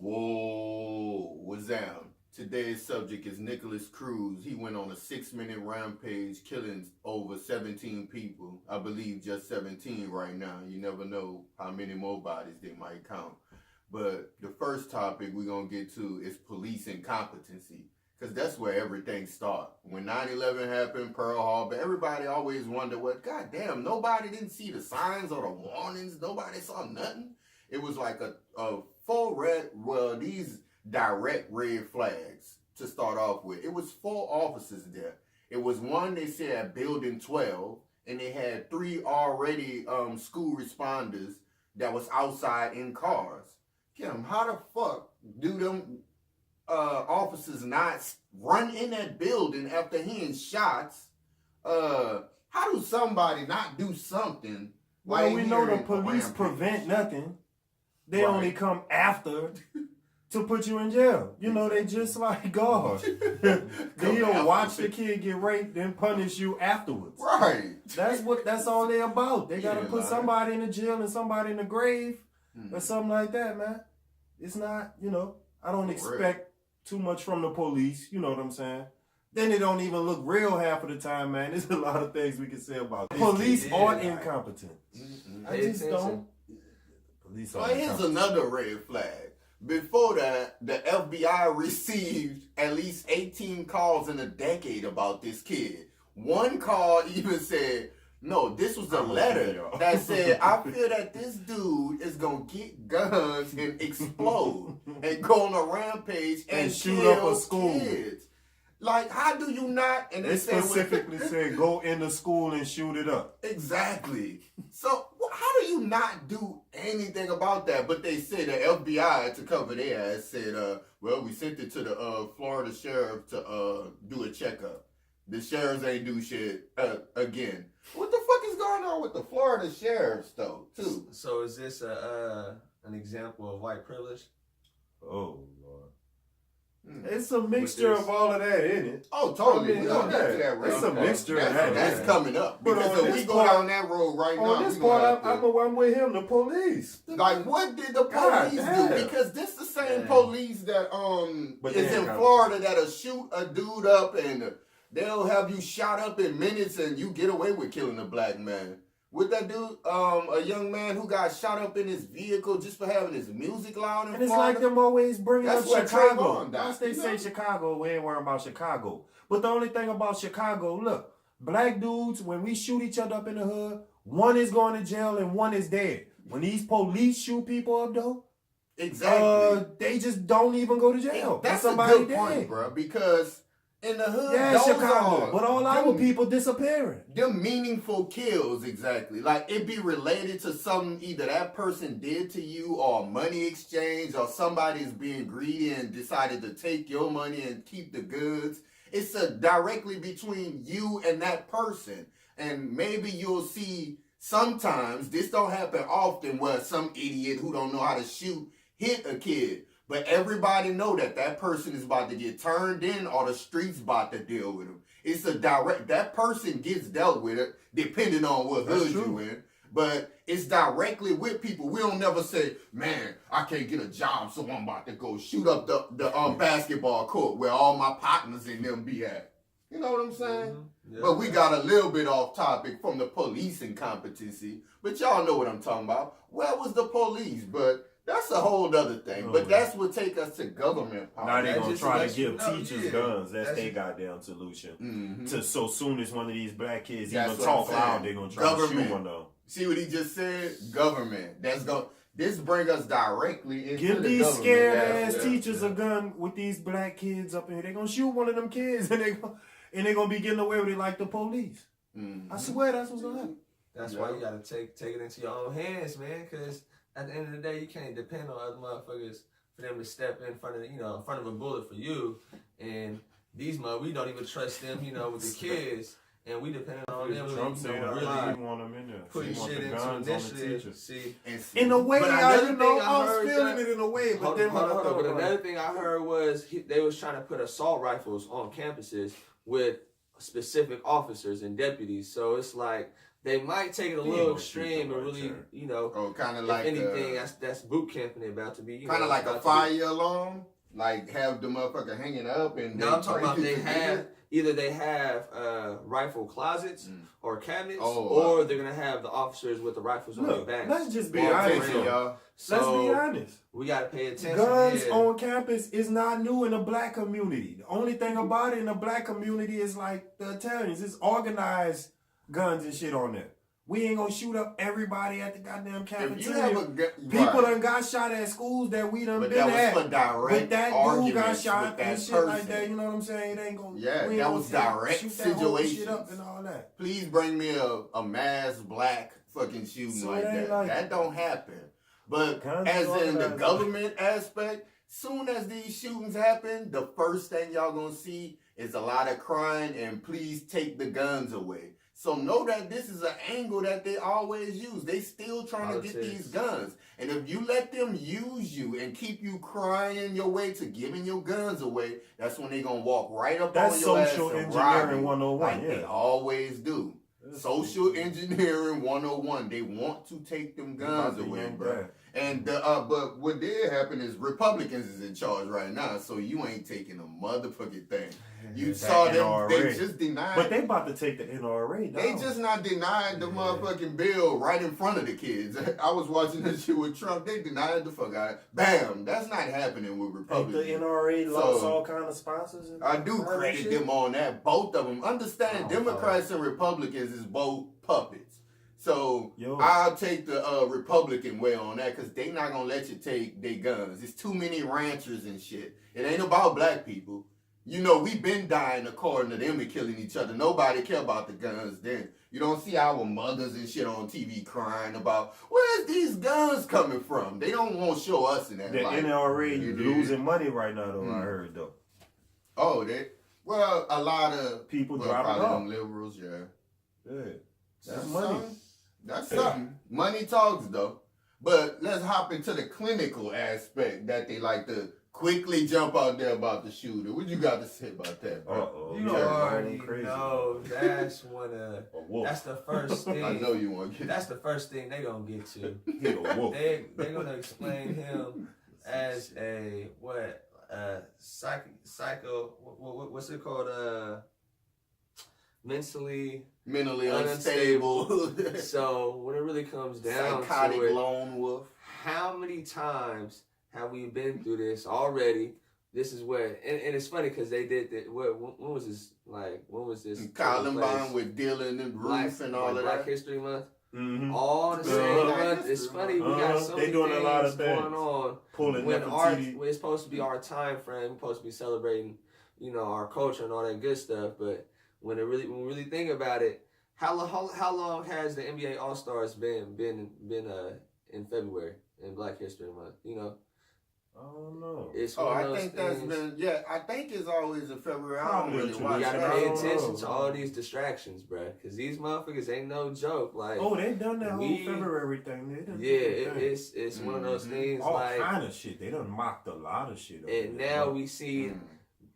Whoa, Wazam. Today's subject is Nicholas Cruz. He went on a 6-minute rampage, killing over 17 people. I believe just 17 right now. You never know how many more bodies they might count. But the first topic we're going to get to is police incompetency. Because that's where everything starts. When 9/11 happened, Pearl Harbor, everybody always wondered, what, goddamn, nobody didn't see the signs or the warnings. Nobody saw nothing. It was like a full red, well, these direct red flags to start off with. It was 4 officers there. It was one, they said, at Building 12, and they had 3 already school responders that was outside in cars. Kim, how the fuck do them officers not run in that building after hearing shots? How do somebody not do something? Well, we know the police prevent nothing. They only come after to put you in jail. You know, they just like God. They'll watch the kid get raped, then punish you afterwards. Right. That's all they about. They gotta put somebody in the jail and somebody in the grave or something like that, man. It's not, you know, I don't expect too much from the police, you know what I'm saying? Then they don't even look real half of the time, man. There's a lot of things we can say about it. Police are incompetent. I just don't. Police are here's another red flag. Before that, the FBI received at least 18 calls in a decade about this kid. One call even said, no, this was a letter that said, I feel that this dude is going to get guns and explode and go on a rampage and shoot kill up a school. Kids. Like, how do you not? And they specifically said, go into school and shoot it up. Exactly. So, how do you not do anything about that? But they said the FBI, to cover their ass, said, well, we sent it to the Florida sheriff to do a checkup. The sheriffs ain't do shit again. What the fuck is going on with the Florida sheriffs, though, too? So is this an example of white privilege? Oh, Lord. It's a mixture of all of that, isn't it? Oh, totally. I mean, it's a mixture of that. That's coming up. Because if we go down that road right now, on this part, I'm with him, the police. Like, what did the police do? Because this the same police that is in Florida that'll shoot a dude up and they'll have you shot up in minutes and you get away with killing a black man. With that dude, a young man who got shot up in his vehicle just for having his music loud in Florida. And it's like them always bringing up Chicago. Once they say Chicago, we ain't worrying about Chicago. But the only thing about Chicago, look, black dudes, when we shoot each other up in the hood, one is going to jail and one is dead. When these police shoot people up, though, they just don't even go to jail. That's a good point, bro, because in the hood, Chicago, but all our people disappearing. Them meaningful kills, exactly. Like, it be related to something either that person did to you or money exchange or somebody's being greedy and decided to take your money and keep the goods. It's directly between you and that person. And maybe you'll see sometimes, this don't happen often, where some idiot who don't know how to shoot hit a kid. But everybody know that person is about to get turned in or the streets about to deal with him. It's that person gets dealt with it depending on what hood you in. But it's directly with people. We don't never say, man, I can't get a job, so I'm about to go shoot up the basketball court where all my partners in them be at. You know what I'm saying? Mm-hmm. Yeah. But we got a little bit off topic from the police incompetency. But y'all know what I'm talking about. Where was the police? But that's a whole other thing. But that's what take us to government power. Now they're going to try to give teachers guns. That's their goddamn solution. So soon as one of these black kids even talk loud, they're going to try to shoot one though. See what he just said? Government. This bring us directly into give these scared ass teachers a gun with these black kids up in here. They're going to shoot one of them kids and they're going to be getting away with it like the police. I swear that's what's going to happen. That's why you got to take it into your own hands, man, because at the end of the day, you can't depend on other motherfuckers for them to step in front of a bullet for you. And these we don't even trust them, with the kids. And we depend on them. Trump said really want them in there. Putting shit into initiative. See, in a way, I was feeling it in a way. But then But another thing I heard was they was trying to put assault rifles on campuses with specific officers and deputies. So it's like They might take it a little extreme and really, kind of if like anything, that's boot camping it about to be. Kind of like a fire alarm, like have the motherfucker hanging up and. No, I'm talking about they have rifle closets or cabinets, or they're gonna have the officers with the rifles on their backs. Let's just be honest, y'all. Let's be honest. We gotta pay attention. Guns on campus is not new in the black community. The only thing about it in the black community is like the Italians. It's organized guns and shit on there. We ain't gonna shoot up everybody at the goddamn cafeteria. People done got shot at schools that we done been at. But that was for direct but that dude got shot and shit person. like that. You know what I'm saying? It ain't gonna. Yeah, that was direct situation. Shit up and all that. Please bring me a mass black fucking shooting like that. That don't happen. But as in the government aspect, soon as these shootings happen, the first thing y'all gonna see is a lot of crying and please take the guns away. So know that this is an angle that they always use. They still trying to get these guns. And if you let them use you and keep you crying your way to giving your guns away, that's when they going to walk right up on your ass. That's social engineering 101. Like they always do. Social engineering 101. They want to take them guns away, bro. And but what did happen is Republicans is in charge right now, so you ain't taking a motherfucking thing. You saw them; they just denied. But they about to take the NRA down. They just not denied the motherfucking bill right in front of the kids. I was watching this shit with Trump. They denied the fuck out of it. Bam! That's not happening with Republicans. The NRA lost all kind of sponsors. I do credit them on that. Both of them. Understand, Democrats and Republicans is both puppets. So I'll take the Republican way on that because they not gonna let you take their guns. It's too many ranchers and shit. It ain't about black people. You know, we been dying according to them and killing each other. Nobody care about the guns then. You don't see our mothers and shit on TV crying about, where's these guns coming from? They don't want to show us in that light. The NRA losing money right now, though, I heard, though. Oh, well, a lot of people dropping off. Liberals, Yeah. That's money. That's something. Money talks, though. But let's hop into the clinical aspect that they like to quickly jump out there about the shooter. What you got to say about that, bro? You already know that's that's the first thing. I know you want to get. That's the first thing they gonna get to. They're gonna explain him as a psycho. What's it called? Mentally unstable. So when it really comes down psychotic to it, lone wolf. How many times have we been through this already? This is where, and it's funny because they did that. When was this? When was this? Columbine with Dylan and Ruth and all of that. Black History Month. Mm-hmm. All the same month. It's funny. We got so many things going on. When it's supposed to be our time frame, we're supposed to be celebrating, our culture and all that good stuff. But when we really think about it, how long has the NBA All Stars been in February in Black History Month? I don't know. I think that's been, I think it's always in February. I don't really watch. You gotta pay attention to all these distractions, bro, because these motherfuckers ain't no joke. Like, they done that whole February thing. It's one of those things. All kind of shit. They done mocked a lot of shit. And now we see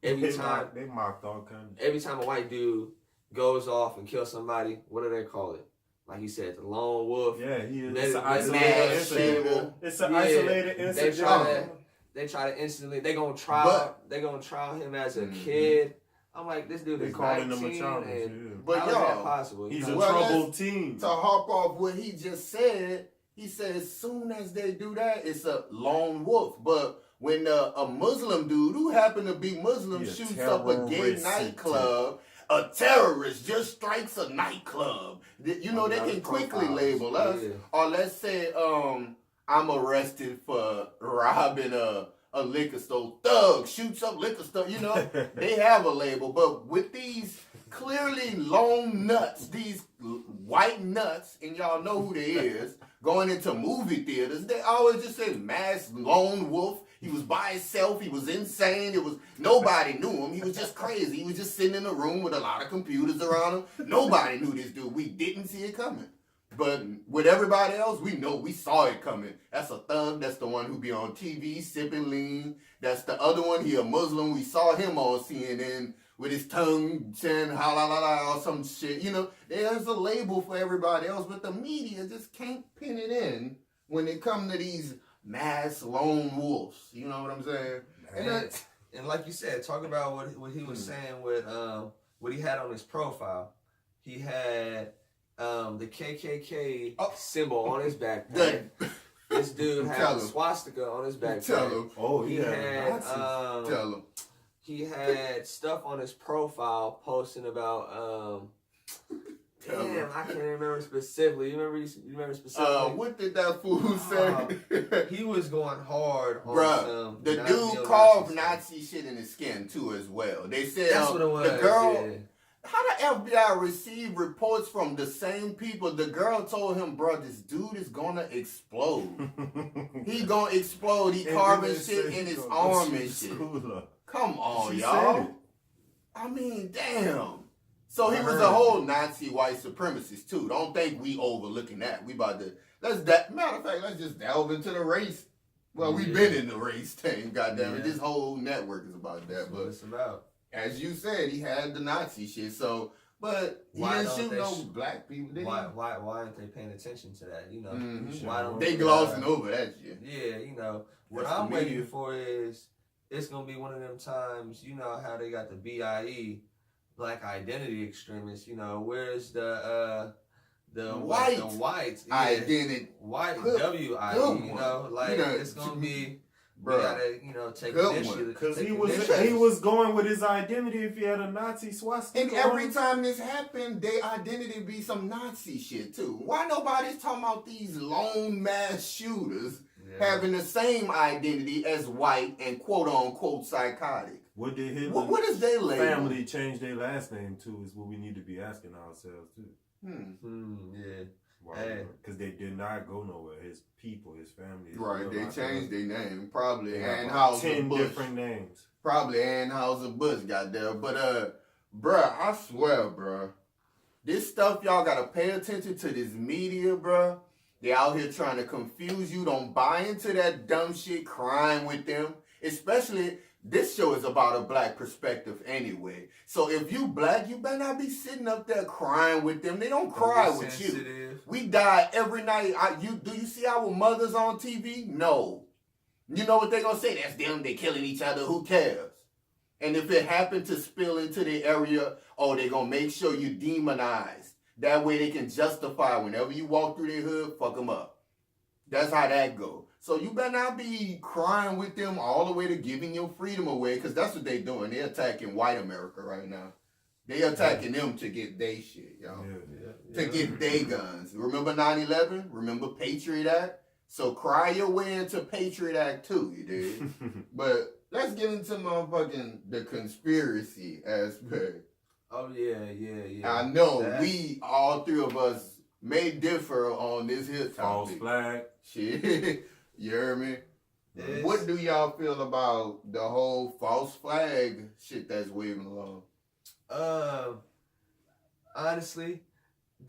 every time they mocked all kinds. Every time a white dude goes off and kills somebody, what do they call it? Like he said, the lone wolf. Yeah, it's an isolated incident. It's an isolated incident. They try to instantly. They gonna trial him as a kid. I'm like, this dude is 19. But how is that possible? He's a troubled teen. To hop off what he just said, he said as soon as they do that, it's a lone wolf. But when a Muslim dude who happened to be Muslim shoots up a gay nightclub, a terrorist just strikes a nightclub. They can quickly label us. Or let's say, I'm arrested for robbing a liquor store. Thug shoots up liquor store. They have a label. But with these clearly lone nuts, these white nuts, and y'all know who they is, going into movie theaters, they always just say masked lone wolf. He was by himself. He was insane. Nobody knew him. He was just crazy. He was just sitting in a room with a lot of computers around him. Nobody knew this dude. We didn't see it coming. But with everybody else, we saw it coming. That's a thug. That's the one who be on TV sipping lean. That's the other one. He a Muslim. We saw him on CNN with his tongue saying ha la la la or some shit. You know, there's a label for everybody else, but the media just can't pin it in when it comes to these mass lone wolves. You know what I'm saying? And like you said, talk about what he was saying with what he had on his profile. He had the KKK symbol on his backpack. This dude had a swastika on his backpack. Oh, he had he had stuff on his profile posting about I can't remember specifically. You remember specifically? What did that fool say? He was going hard on bruh, the dude carved Nazi shit in his skin too as well. They said that's what it was. The girl. Yeah. How the FBI received reports from the same people? The girl told him, bro, this dude is gonna explode. He gonna explode. He carving shit in his arm and shit. Come on, y'all. I mean, damn. So he was a whole Nazi white supremacist too. Don't think we overlooking that. We about to matter of fact, let's just delve into the race. Well, we've been in the race thing, goddamn it. This whole network is about that. That's what it's about. As you said, he had the Nazi shit. So, but he didn't shoot no black people. Did why aren't they paying attention to that? You know, why don't they glossing over that shit? Yeah, you know what I'm waiting for is it's gonna be one of them times. You know how they got the BIE, Black Identity Extremists. You know, where's the white identity, white WIE? You know, like it's gonna be. Bro, we gotta, take initiative. Because he was going with his identity if he had a Nazi swastika. And every time this happened, their identity be some Nazi shit too. Why nobody's talking about these lone mass shooters having the same identity as white and quote unquote psychotic? What did his what is their label? Family change their last name to is what we need to be asking ourselves too. Yeah. Because they did not go nowhere. His people, his family. Right, they changed their name. Probably Anheuser 10 Busch. different names. Probably Anheuser Busch got there. But, bruh, I swear, bruh, this stuff, y'all got to pay attention to this media, bruh. They out here trying to confuse you. Don't buy into that dumb shit, crying with them. Especially, this show is about a black perspective anyway. So if you black, you better not be sitting up there crying with them. They don't cry with you. We die every night. Do you see our mothers on TV? No. You know what they gonna say? That's them. They killing each other. Who cares? And if it happened to spill into the area, they gonna make sure you demonized. That way they can justify whenever you walk through their hood, fuck them up. That's how that go. So you better not be crying with them all the way to giving your freedom away, because that's what they doing. They're attacking white America right now. They attacking them to get they shit, y'all. To get they guns. Remember 9/11? Remember Patriot Act? So cry your way into Patriot Act too, you dig? But let's get into motherfucking the conspiracy aspect. Oh, yeah. I know we, all three of us, may differ on this here topic. False flag. Shit. You hear me? What do y'all feel about the whole false flag shit that's waving along? Honestly,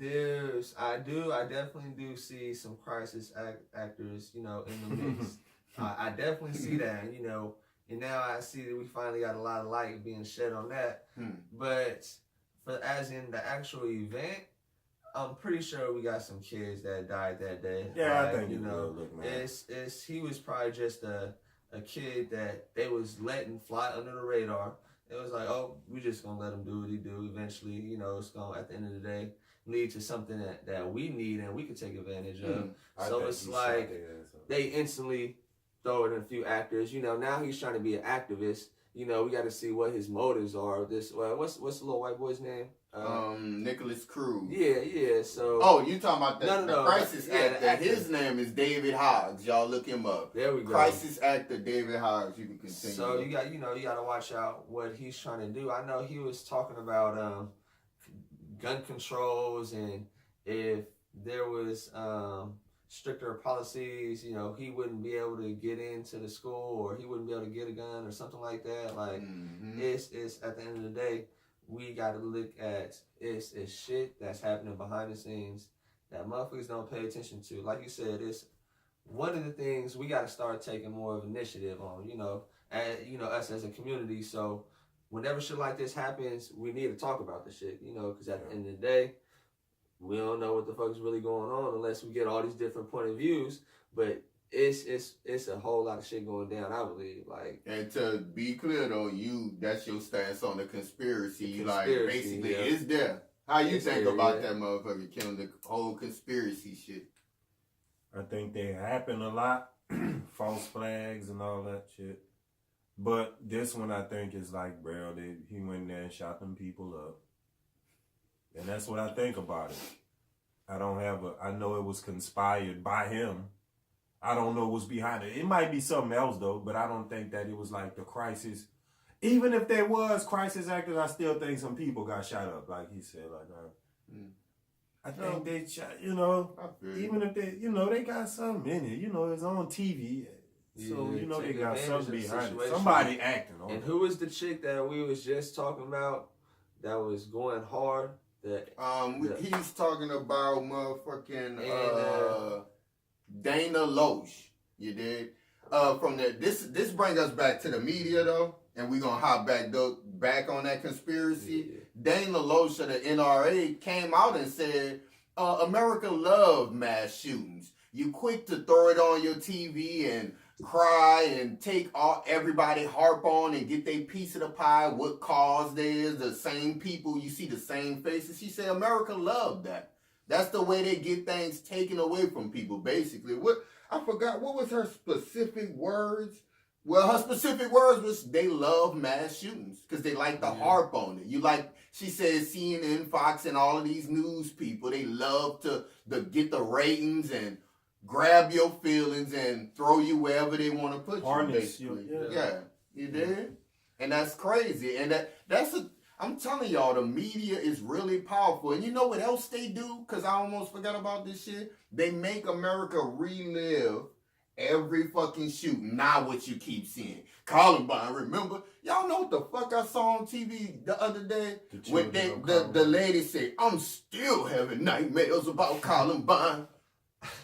I definitely do see some crisis actors, in the mix. I definitely see that, and now I see that we finally got a lot of light being shed on that. But as in the actual event, I'm pretty sure we got some kids that died that day. Yeah, I think he was probably just a kid that they was letting fly under the radar. It was like, we just gonna let him do what he do. Eventually, it's gonna at the end of the day lead to something that we need and we can take advantage of. So it's like they instantly throw in a few actors. Now he's trying to be an activist. We got to see what his motives are. What's the little white boy's name? Nicholas Cruz. Yeah. So. You talking about the crisis actor? His name is David Hoggs. Y'all look him up. There we go. Crisis actor David Hoggs. You can continue. So you got to watch out what he's trying to do. I know he was talking about gun controls, and if there was stricter policies, he wouldn't be able to get into the school, or he wouldn't be able to get a gun or something like that. Like it's at the end of the day, we got to look at it's shit that's happening behind the scenes that motherfuckers don't pay attention to. Like you said, it's one of the things we got to start taking more of initiative on. Us as a community. So whenever shit like this happens, we need to talk about the shit, you know, because at the end of the day, we don't know what the fuck is really going on unless we get all these different point of views. But it's a whole lot of shit going down, I believe. Like, and to be clear though, that's your stance on the conspiracy. Like, basically, it's there. How you think about that motherfucker killing, the whole conspiracy shit? I think they happen a lot, false flags and all that shit. But this one, I think, is like, bro, he went there and shot them people up. And that's what I think about it. I know it was conspired by him. I don't know what's behind it. It might be something else, though, but I don't think that it was like the crisis. Even if there was crisis actors, I still think some people got shot up, like he said. Like, I think they shot, you know, even if they, you know, they got something in it. You know, it's on TV. So, you know, they got something behind it. Somebody acting on it. And who was the chick that we was just talking about that was going hard? He's talking about motherfucking Dana Loesch. You did. From the this brings us back to the media though, and we're gonna hop back on that conspiracy. Yeah. Dana Loesch of the NRA came out and said, America love mass shootings. You quick to throw it on your TV and cry and take everybody harp on and get their piece of the pie, what cause there is, the same people, you see the same faces. She said America loved that. That's the way they get things taken away from people, basically. I forgot, what was her specific words? Well, her specific words was they love mass shootings because they like to harp on it. She said CNN, Fox, and all of these news people, they love to get the ratings and grab your feelings and throw you wherever they want to put you, basically. You did? And that's crazy. And I'm telling y'all, the media is really powerful. And you know what else they do? Because I almost forgot about this shit. They make America relive every fucking shooting. Now what you keep seeing. Columbine, remember? Y'all know what the fuck I saw on TV the other day? The lady said, I'm still having nightmares about Columbine.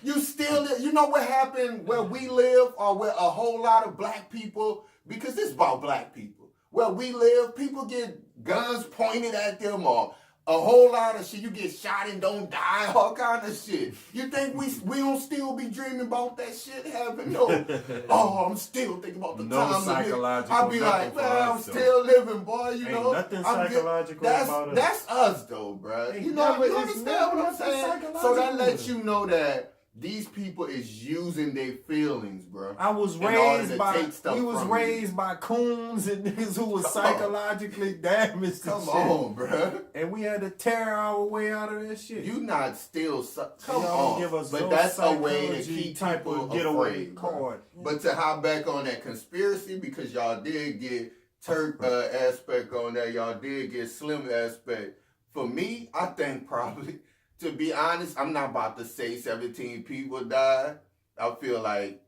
You know what happened where we live, or where a whole lot of black people, because this is about black people, where we live, people get guns pointed at them, or a whole lot of shit. You get shot and don't die, all kind of shit. You think we don't still be dreaming about that shit happening? No. I'm still thinking about the time. I'll be like, man, I'm still living, boy. You know, nothing psychological about it. That's us, though, bro. You know, you understand what I'm saying? So that lets you know that these people is using their feelings, bro. We was raised by coons and niggas who was psychologically damaged. Come on, bro. And we had to tear our way out of that shit. You not still come on, give us but that's a way to keep people getaway card. But to hop back on that conspiracy, because y'all did get Turk aspect on that, y'all did get Slim aspect. For me, I think probably. To be honest, I'm not about to say 17 people died. I feel like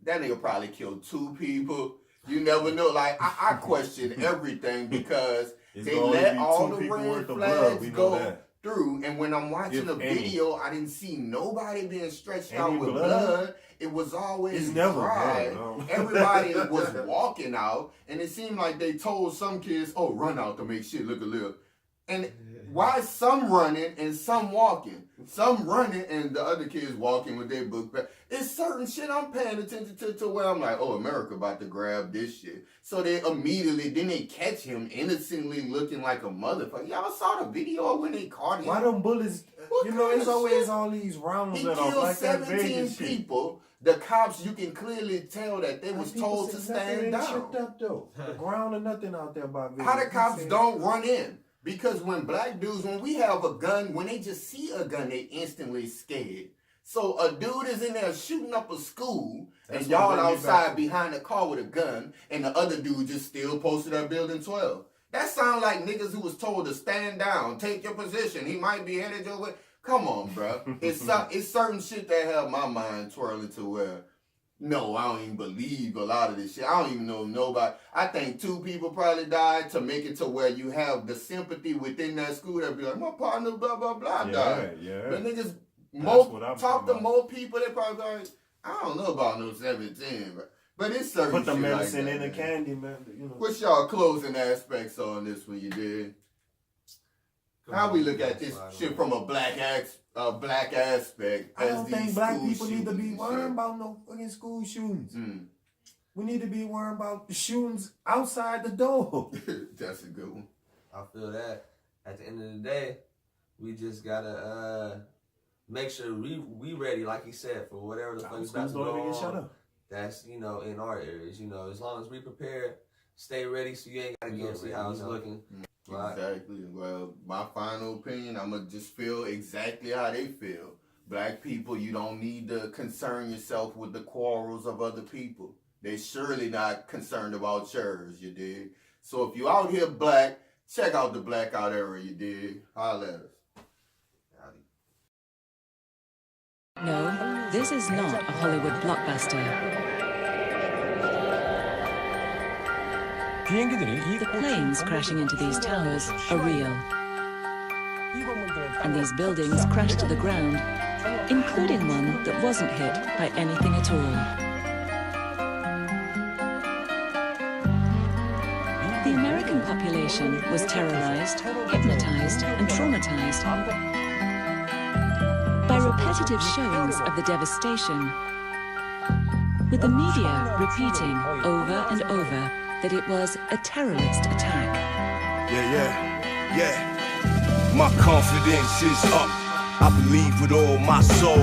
that nigga probably killed 2 people. You never know. Like, I question everything because they let all the red flags go through. And when I'm watching a video, I didn't see nobody being stretched out with blood. It was always dry. Everybody was walking out. And it seemed like they told some kids, run out to make shit look a little. And why some running and some walking? Some running and the other kids walking with their book bag. It's certain shit I'm paying attention to where I'm like, America about to grab this shit. So they they catch him innocently looking like a motherfucker. Y'all saw the video when they caught him. Why them bullets? It's always all these rounds that are like that. He killed 17 people. The cops, you can clearly tell that they was told to stand down. The ground or nothing out there by video. How the cops don't run in? Because when black dudes, when we have a gun, when they just see a gun, they instantly scared. So a dude is in there shooting up a school, and y'all outside behind the car with a gun, and the other dude just still posted at building 12. That sound like niggas who was told to stand down, take your position. He might be headed your way. Come on, bro. It's certain shit that have my mind twirling to where, no, I don't even believe a lot of this shit. I don't even know nobody. I think 2 people probably died to make it to where you have the sympathy within that school that be like, my partner, blah, blah, blah, died. Yeah. But niggas talk to more people, they probably like, I don't know about no 17, But it's certain put the shit medicine like in that, the candy, man. You know. What's y'all closing aspects on this one, you did? How we look at this shit from a black aspect? I don't think black people need to be shit. worrying about no fucking school shootings. Mm. We need to be worrying about the shootings outside the door. That's a good one. I feel that. At the end of the day, we just gotta make sure we ready, like he said, for whatever the fuck is about to go on. Shut up. That's, you know, in our areas, you know, as long as we prepare, stay ready, so you ain't gotta get see how it's looking. Right. Exactly. Well, my final opinion, I'm gonna just feel exactly how they feel. Black people, you don't need to concern yourself with the quarrels of other people. They surely not concerned about yours, you dig? So if you out here black, check out the BlackOut ERA, you dig? Holla at us. No, this is not a Hollywood blockbuster. The planes crashing into these towers are real. And these buildings crashed to the ground, including one that wasn't hit by anything at all. The American population was terrorized, hypnotized, and traumatized by repetitive showings of the devastation, with the media repeating over and over that it was a terrorist attack. Yeah. My confidence is up. I believe with all my soul.